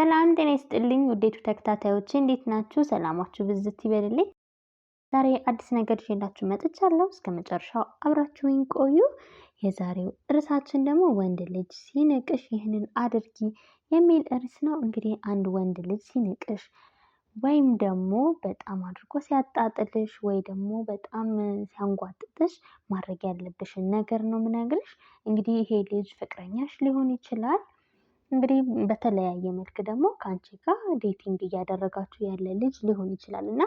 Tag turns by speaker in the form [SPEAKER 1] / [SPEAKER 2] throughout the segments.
[SPEAKER 1] ሰላም ጤና ይስጥልኝ ውዴቱ ተከታታዮቼ እንዴት ናችሁ? ሰላማችሁ ብዝት ይበልልኝ። ዛሬ አዲስ ነገር ይዤላችሁ መጥቻለሁ። እስከመጨረሻው አብራችሁኝ ቆዩ። የዛሬው ርዕሳችን ደግሞ ወንድ ልጅ ሲንቅሽ ይህንን አድርጊ የሚል ርዕስ ነው። እንግዲህ አንድ ወንድ ልጅ ሲንቅሽ ወይም ደግሞ በጣም አድርጎ ሲያጣጥልሽ ወይ ደግሞ በጣም ሲያንጓጥጥሽ ማድረግ ያለብሽን ነገር ነው የምነግርሽ። እንግዲህ ይሄ ልጅ ፍቅረኛሽ ሊሆን ይችላል። እንግዲህ በተለያየ መልክ ደግሞ ከአንቺ ጋር ዴቲንግ እያደረጋችሁ ያለ ልጅ ሊሆን ይችላል እና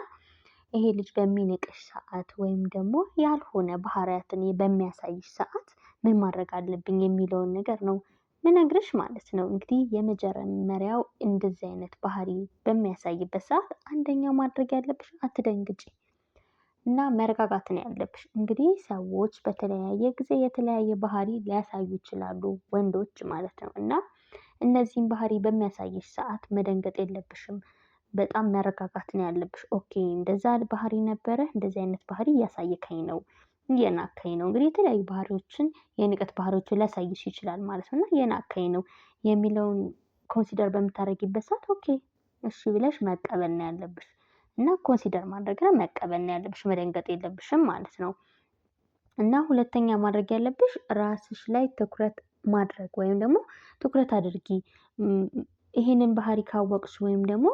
[SPEAKER 1] ይሄ ልጅ በሚንቅሽ ሰዓት ወይም ደግሞ ያልሆነ ባህሪያትን በሚያሳይሽ ሰዓት ምን ማድረግ አለብኝ የሚለውን ነገር ነው ምነግርሽ ማለት ነው። እንግዲህ የመጀመሪያው እንደዚህ አይነት ባህሪ በሚያሳይበት ሰዓት አንደኛ ማድረግ ያለብሽ አትደንግጪ እና መረጋጋት ነው ያለብሽ። እንግዲህ ሰዎች በተለያየ ጊዜ የተለያየ ባህሪ ሊያሳዩ ይችላሉ፣ ወንዶች ማለት ነው እና እነዚህን ባህሪ በሚያሳይሽ ሰዓት መደንገጥ የለብሽም። በጣም መረጋጋት ነው ያለብሽ። ኦኬ እንደዛ ባህሪ ነበረ፣ እንደዚህ አይነት ባህሪ እያሳየከኝ ነው፣ እየናከኝ ነው። እንግዲህ የተለያዩ ባህሪዎችን የንቀት ባህሪዎችን ሊያሳይሽ ይችላል ማለት ነው እና እየናከኝ ነው የሚለውን ኮንሲደር በምታደርጊበት ሰዓት ኦኬ እሺ ብለሽ መቀበል ነው ያለብሽ እና ኮንሲደር ማድረግ ነው መቀበል ነው ያለብሽ፣ መደንገጥ የለብሽም ማለት ነው። እና ሁለተኛ ማድረግ ያለብሽ ራስሽ ላይ ትኩረት ማድረግ ወይም ደግሞ ትኩረት አድርጊ። ይሄንን ባህሪ ካወቅሽ ወይም ደግሞ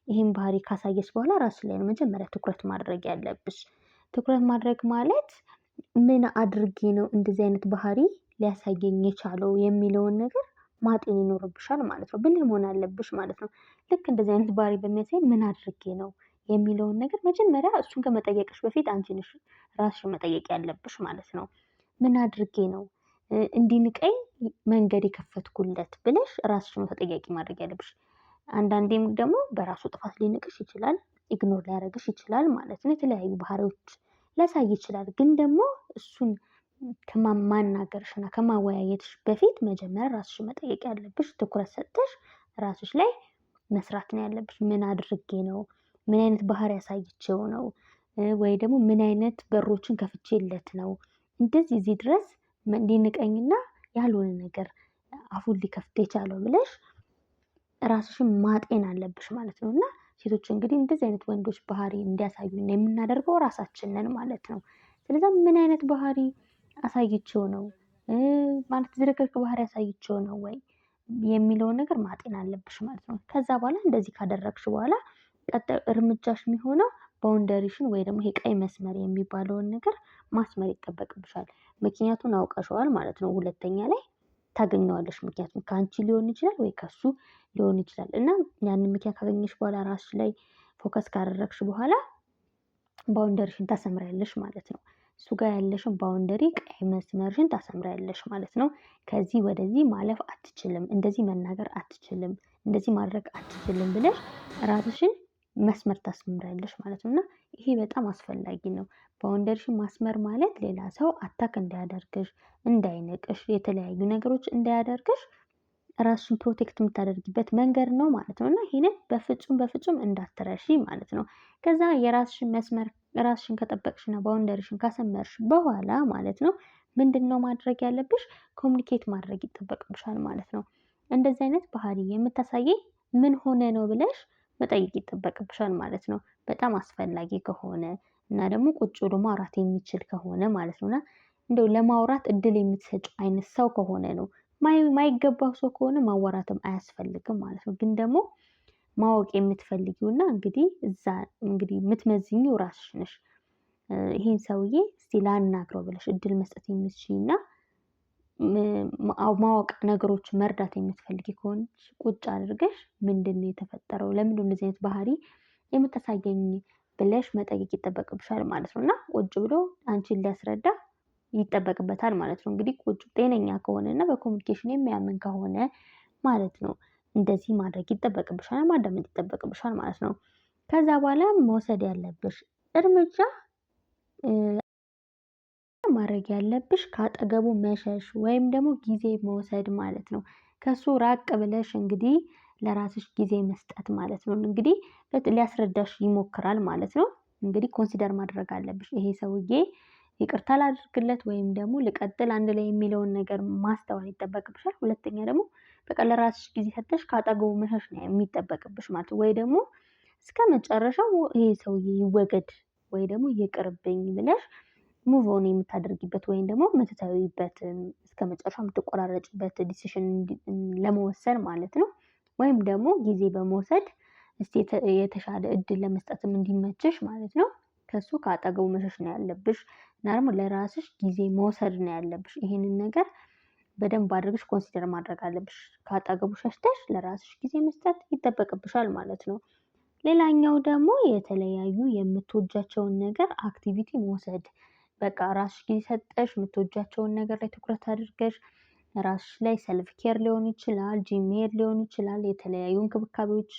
[SPEAKER 1] ይሄን ባህሪ ካሳየሽ በኋላ ራስሽ ላይ ነው መጀመሪያ ትኩረት ማድረግ ያለብሽ። ትኩረት ማድረግ ማለት ምን አድርጌ ነው እንደዚህ አይነት ባህሪ ሊያሳየኝ የቻለው የሚለውን ነገር ማጤን ይኖርብሻል ማለት ነው። ብልህ መሆን አለብሽ ማለት ነው። ልክ እንደዚህ አይነት ባህሪ በሚያሳይ ምን አድርጌ ነው የሚለውን ነገር መጀመሪያ እሱን ከመጠየቅሽ በፊት አንቺ ነሽ ራስሽን መጠየቅ ያለብሽ ማለት ነው። ምን አድርጌ ነው እንዲንቀኝ መንገድ የከፈትኩለት ብለሽ ራስሽን ተጠያቂ ማድረግ ያለብሽ። አንዳንዴም ደግሞ በራሱ ጥፋት ሊንቅሽ ይችላል፣ ኢግኖር ሊያደርግሽ ይችላል ማለት ነው። የተለያዩ ባህሪዎች ሊያሳይ ይችላል። ግን ደግሞ እሱን ከማናገርሽና ከማወያየትሽ በፊት መጀመሪያ ራስሽን መጠየቅ ያለብሽ፣ ትኩረት ሰጥተሽ ራስሽ ላይ መስራት ነው ያለብሽ። ምን አድርጌ ነው፣ ምን አይነት ባህሪ ያሳይቼው ነው፣ ወይ ደግሞ ምን አይነት በሮችን ከፍቼለት ነው እንደዚህ እዚህ ድረስ ሊንቀኝና ያልሆነ ነገር አፉን ሊከፍት የቻለው ብለሽ ራስሽን ማጤን አለብሽ ማለት ነው። እና ሴቶች እንግዲህ እንደዚህ አይነት ወንዶች ባህሪ እንዲያሳዩን የምናደርገው ራሳችንን ማለት ነው። ስለዚህ ምን አይነት ባህሪ አሳይቼው ነው ማለት ዝርክርክ ባህሪ አሳይቼው ነው ወይ የሚለውን ነገር ማጤን አለብሽ ማለት ነው። ከዛ በኋላ እንደዚህ ካደረግሽ በኋላ ቀጣዩ እርምጃሽ የሚሆነው ባውንደሪሽን ወይ ደግሞ ይሄ ቀይ መስመር የሚባለውን ነገር ማስመር ይጠበቅብሻል። ምክንያቱን አውቀሽዋል ማለት ነው። ሁለተኛ ላይ ታገኘዋለሽ። ምክንያቱም ከአንቺ ሊሆን ይችላል ወይ ከሱ ሊሆን ይችላል እና ያንን ምክንያት ካገኘሽ በኋላ ራስሽ ላይ ፎከስ ካደረግሽ በኋላ ባውንደሪሽን ታሰምሪያለሽ ማለት ነው። እሱ ጋር ያለሽን ባውንደሪ ቀይ መስመርሽን ታሰምሪያለሽ ማለት ነው። ከዚህ ወደዚህ ማለፍ አትችልም፣ እንደዚህ መናገር አትችልም፣ እንደዚህ ማድረግ አትችልም ብለሽ ራስሽን መስመር ታስመሪያለሽ ማለት ነው እና ይሄ በጣም አስፈላጊ ነው። ባውንደሪሽን ማስመር ማለት ሌላ ሰው አታክ እንዳያደርግሽ፣ እንዳይንቅሽ፣ የተለያዩ ነገሮች እንዳያደርግሽ ራስሽን ፕሮቴክት የምታደርጊበት መንገድ ነው ማለት ነው እና ይሄንን በፍጹም እንዳትረሺ ማለት ነው። ከዛ የራስሽን መስመር ራስሽን ከጠበቅሽና ባውንደሪሽን ካሰመርሽ በኋላ ማለት ነው ምንድነው ማድረግ ያለብሽ? ኮሚኒኬት ማድረግ ይጠበቅብሻል ማለት ነው። እንደዚህ አይነት ባህሪ የምታሳየኝ ምን ሆነ ነው ብለሽ መጠየቅ ይጠበቅብሻል ማለት ነው። በጣም አስፈላጊ ከሆነ እና ደግሞ ቁጭ ብሎ ማውራት የሚችል ከሆነ ማለት ነውና እንደው ለማውራት እድል የምትሰጪው አይነት ሰው ከሆነ ነው። ማይገባው ሰው ከሆነ ማዋራትም አያስፈልግም ማለት ነው። ግን ደግሞ ማወቅ የምትፈልጊውና እንግዲህ እዛ እንግዲህ የምትመዝኚው ራስሽ ነሽ። ይሄን ሰውዬ እስቲ ላናግረው ብለሽ እድል መስጠት የምትችይና ማወቅ ነገሮች መርዳት የምትፈልጊ ከሆነች ቁጭ አድርገሽ ምንድነው የተፈጠረው? ለምንድነው እንደዚህ አይነት ባህሪ የምታሳየኝ ብለሽ መጠየቅ ይጠበቅብሻል ማለት ነው። እና ቁጭ ብሎ አንቺን ሊያስረዳ ይጠበቅበታል ማለት ነው። እንግዲህ ቁጭ ጤነኛ ከሆነ እና በኮሚኒኬሽን የሚያምን ከሆነ ማለት ነው እንደዚህ ማድረግ ይጠበቅብሻል፣ ማዳመጥ ይጠበቅብሻል ማለት ነው። ከዛ በኋላ መውሰድ ያለብሽ እርምጃ ማድረግ ያለብሽ ከአጠገቡ መሸሽ ወይም ደግሞ ጊዜ መውሰድ ማለት ነው። ከሱ ራቅ ብለሽ እንግዲህ ለራስሽ ጊዜ መስጠት ማለት ነው። እንግዲህ ሊያስረዳሽ ይሞክራል ማለት ነው። እንግዲህ ኮንሲደር ማድረግ አለብሽ። ይሄ ሰውዬ ይቅርታ ላድርግለት ወይም ደግሞ ልቀጥል አንድ ላይ የሚለውን ነገር ማስተዋል ይጠበቅብሻል። ሁለተኛ ደግሞ በቃ ለራስሽ ጊዜ ሰጥተሽ ከአጠገቡ መሸሽ ነው የሚጠበቅብሽ ማለት ነው። ወይ ደግሞ እስከ መጨረሻው ይሄ ሰውዬ ይወገድ ወይ ደግሞ ይቅርብኝ ብለሽ ሙቭ ኦን የምታደርጊበት ወይም ደግሞ የምትተዊበት እስከ መጨረሻው የምትቆራረጭበት ዲሲሽን ለመወሰን ማለት ነው። ወይም ደግሞ ጊዜ በመውሰድ እስቲ የተሻለ እድል ለመስጠትም እንዲመችሽ ማለት ነው። ከሱ ከአጠገቡ መሸሽ ነው ያለብሽ እና ደግሞ ለራስሽ ጊዜ መውሰድ ነው ያለብሽ። ይሄንን ነገር በደንብ አድርገሽ ኮንሲደር ማድረግ አለብሽ። ከአጠገቡ ሸሽተሽ ለራስሽ ጊዜ መስጠት ይጠበቅብሻል ማለት ነው። ሌላኛው ደግሞ የተለያዩ የምትወጃቸውን ነገር አክቲቪቲ መውሰድ። በቃ ራስሽ ጊዜ ሰጠሽ የምትወጃቸውን ነገር ላይ ትኩረት አድርገሽ ራስሽ ላይ ሰልፍ ኬር ሊሆን ይችላል፣ ጂም መሄድ ሊሆን ይችላል፣ የተለያዩ እንክብካቤዎች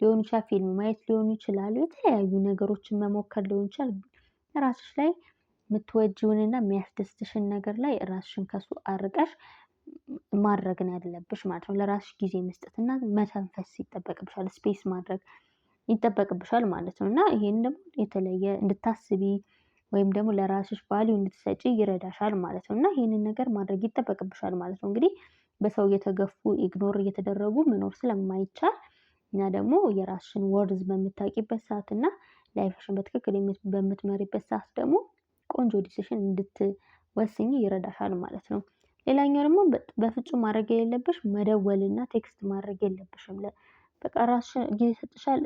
[SPEAKER 1] ሊሆን ይችላል፣ ፊልም ማየት ሊሆን ይችላል፣ የተለያዩ ነገሮችን መሞከር ሊሆን ይችላል። ራስሽ ላይ የምትወጂውንና የሚያስደስትሽን ነገር ላይ ራስሽን ከሱ አርቀሽ ማድረግ ነው ያለብሽ ማለት ነው። ለራስሽ ጊዜ መስጠትና መተንፈስ ይጠበቅብሻል፣ ስፔስ ማድረግ ይጠበቅብሻል ማለት ነው። እና ይሄን ደግሞ የተለየ እንድታስቢ ወይም ደግሞ ለራስሽ ቫልዩ እንድትሰጪ ይረዳሻል ማለት ነው። እና ይሄንን ነገር ማድረግ ይጠበቅብሻል ማለት ነው። እንግዲህ በሰው እየተገፉ ኢግኖር እየተደረጉ መኖር ስለማይቻል እና ደግሞ የራስሽን ወርዝ በምታውቂበት ሰዓት እና ላይፍሽን በትክክል በምትመሪበት ሰዓት ደግሞ ቆንጆ ዲሲሽን እንድትወስኝ ይረዳሻል ማለት ነው። ሌላኛው ደግሞ በፍጹም ማድረግ የሌለብሽ መደወልና ቴክስት ማድረግ የለብሽም። በቃ ራስሽን ጊዜ ሰጥተሻል፣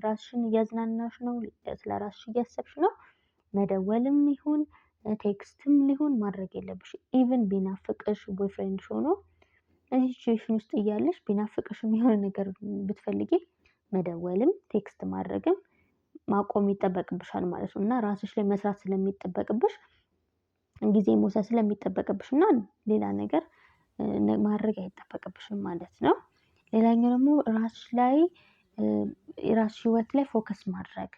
[SPEAKER 1] ራስሽን እያዝናናሽ ነው፣ ስለ ራስሽ እያሰብሽ ነው። መደወልም ይሁን ቴክስትም ሊሆን ማድረግ የለብሽ። ኢቭን ቢናፍቅሽ ቦይፍሬንድሽ ሆኖ እዚህ ሲቹዌሽን ውስጥ እያለሽ ቢናፍቅሽም የሆነ ነገር ብትፈልጊ መደወልም ቴክስት ማድረግም ማቆም ይጠበቅብሻል ማለት ነው። እና ራስሽ ላይ መስራት ስለሚጠበቅብሽ ጊዜ መውሰድ ስለሚጠበቅብሽ እና ሌላ ነገር ማድረግ አይጠበቅብሽም ማለት ነው። ሌላኛው ደግሞ ራስሽ ላይ የራስሽ ህይወት ላይ ፎከስ ማድረግ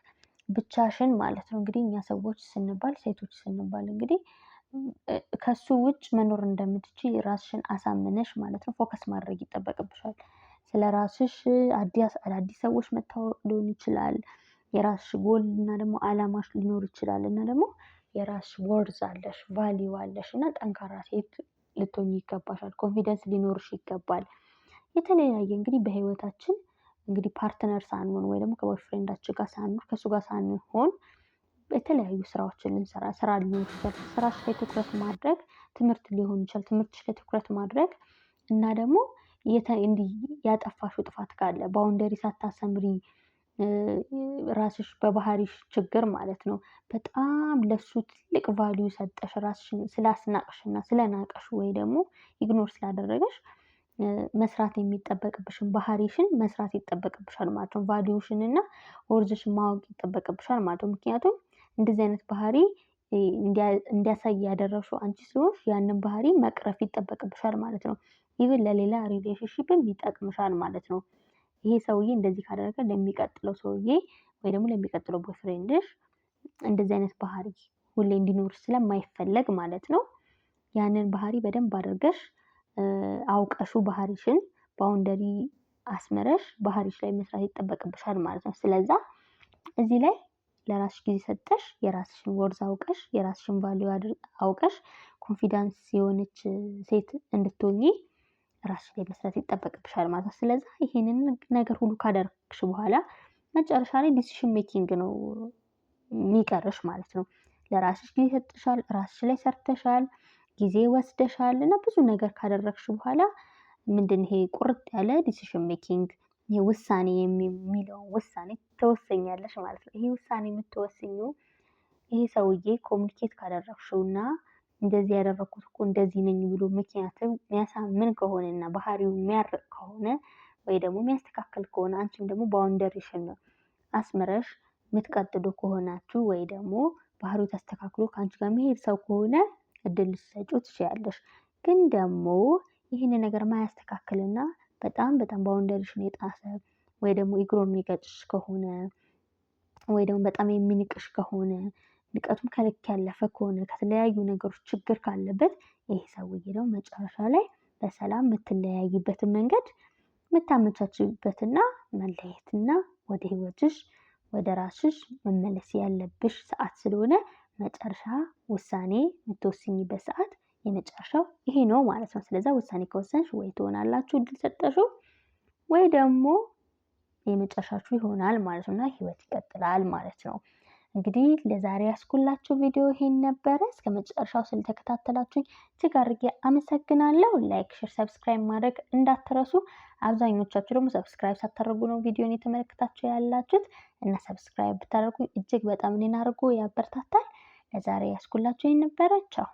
[SPEAKER 1] ብቻሽን ማለት ነው። እንግዲህ እኛ ሰዎች ስንባል ሴቶች ስንባል እንግዲህ ከሱ ውጭ መኖር እንደምትችይ ራስሽን አሳምነሽ ማለት ነው ፎከስ ማድረግ ይጠበቅብሻል። ስለራስሽ አዳዲስ ሰዎች መተዋወቅ ሊሆን ይችላል። የራስሽ ጎል እና ደግሞ አላማሽ ሊኖር ይችላል እና ደግሞ የራስሽ ወርዝ አለሽ፣ ቫልዩ አለሽ እና ጠንካራ ሴት ልትሆኚ ይገባሻል። ኮንፊደንስ ሊኖርሽ ይገባል። የተለያየ እንግዲህ በህይወታችን እንግዲህ ፓርትነር ሳንሆን ወይ ደግሞ ከቦይፍሬንዳችን ጋር ሳንሆን ከሱ ጋር ሳንሆን የተለያዩ ስራዎችን ልንሰራ ስራ ሊሆን ይችላል። ስራሽ ላይ ትኩረት ማድረግ ትምህርት ሊሆን ይችላል። ትምህርትሽ ላይ ትኩረት ማድረግ እና ደግሞ እንዲህ ያጠፋሽው ጥፋት ካለ ባውንደሪ ሳታሰምሪ ራስሽ በባህሪሽ ችግር ማለት ነው በጣም ለሱ ትልቅ ቫልዩ ሰጠሽ ራስሽን ስላስናቅሽና ስለናቀሽ ወይ ደግሞ ኢግኖር ስላደረገሽ መስራት የሚጠበቅብሽን ባህሪሽን መስራት ይጠበቅብሻል ማለት ነው። ቫልዩሽን እና ወርዝሽን ማወቅ ይጠበቅብሻል ማለት ነው። ምክንያቱም እንደዚህ አይነት ባህሪ እንዲያሳይ ያደረግሽው አንቺ ስለሆንሽ ያንን ባህሪ መቅረፍ ይጠበቅብሻል ማለት ነው። ኢቭን ለሌላ ሪሌሽንሺፕም ይጠቅምሻል ማለት ነው። ይሄ ሰውዬ እንደዚህ ካደረገ ለሚቀጥለው ሰውዬ ወይ ደግሞ ለሚቀጥለው ቦይፍሬንድሽ እንደዚህ አይነት ባህሪ ሁሌ እንዲኖር ስለማይፈለግ ማለት ነው። ያንን ባህሪ በደንብ አድርገሽ አውቀሹ ባህሪሽን ባውንደሪ አስመረሽ ባህሪሽ ላይ መስራት ይጠበቅብሻል ማለት ነው። ስለዛ እዚህ ላይ ለራስሽ ጊዜ ሰጠሽ የራስሽን ወርዝ አውቀሽ የራስሽን ቫልዩ አውቀሽ ኮንፊደንስ የሆነች ሴት እንድትሆኚ ራስሽ ላይ መስራት ይጠበቅብሻል ማለት ነው። ስለዛ ይሄንን ነገር ሁሉ ካደረግሽ በኋላ መጨረሻ ላይ ዲሲሽን ሜኪንግ ነው የሚቀርሽ ማለት ነው። ለራስሽ ጊዜ ሰጥተሻል፣ ራስሽ ላይ ሰርተሻል፣ ጊዜ ወስደሻል እና ብዙ ነገር ካደረግሽ በኋላ ምንድን ይሄ ቁርጥ ያለ ዲሲሽን ሜኪንግ ይሄ ውሳኔ የሚለው ውሳኔ ትወሰኛለሽ ማለት ነው። ይሄ ውሳኔ የምትወስኚው ይሄ ሰውዬ ኮሚኒኬት ካደረግሽውና እንደዚህ ያደረኩት እኮ እንደዚህ ነኝ ብሎ ምክንያቱም የሚያሳምን ከሆነና ባህሪው የሚያርቅ ከሆነ ወይ ደግሞ የሚያስተካክል ከሆነ አንቺም ደግሞ ባውንደሪሽን ነው አስምረሽ የምትቀጥሉ ከሆናችሁ ወይ ደግሞ ባህሪው ተስተካክሎ ከአንቺ ጋር መሄድ ሰው ከሆነ እድል ልትሰጪው ትችያለሽ። ግን ደግሞ ይህንን ነገር ማያስተካክልና በጣም ባውንደሪሽን የጣሰ ወይ ደግሞ ኢግኖር የሚገጭሽ ከሆነ ወይ ደግሞ በጣም የሚንቅሽ ከሆነ ንቀቱም ከልክ ያለፈ ከሆነ ከተለያዩ ነገሮች ችግር ካለበት ይሄ ሰውዬ ደግሞ መጨረሻ ላይ በሰላም የምትለያይበትን መንገድ የምታመቻችበትና መለየትና ወደ ህይወትሽ ወደ ራስሽ መመለስ ያለብሽ ሰዓት ስለሆነ መጨረሻ ውሳኔ የምትወስኝበት ሰዓት የመጨረሻው ይሄ ነው ማለት ነው። ስለዚህ ውሳኔ ከወሰንሽ ወይ ትሆናላችሁ እድል ሰጠሽው ወይ ደግሞ የመጨረሻችሁ ይሆናል ማለት ነውና ህይወት ይቀጥላል ማለት ነው። እንግዲህ ለዛሬ ያስኩላችሁ ቪዲዮ ይሄን ነበረ። እስከ መጨረሻው ስለተከታተላችሁኝ እጅግ አድርጌ አመሰግናለሁ። ላይክ፣ ሼር፣ ሰብስክራይብ ማድረግ እንዳትረሱ። አብዛኞቻችሁ ደግሞ ሰብስክራይብ ሳታደርጉ ነው ቪዲዮን የተመለከታችሁ ያላችሁት እና ሰብስክራይብ ብታደርጉኝ እጅግ በጣም እኔን አድርጎ ያበረታታል። ለዛሬ ያስኩላችሁ ይሄን ነበረ። ቻው።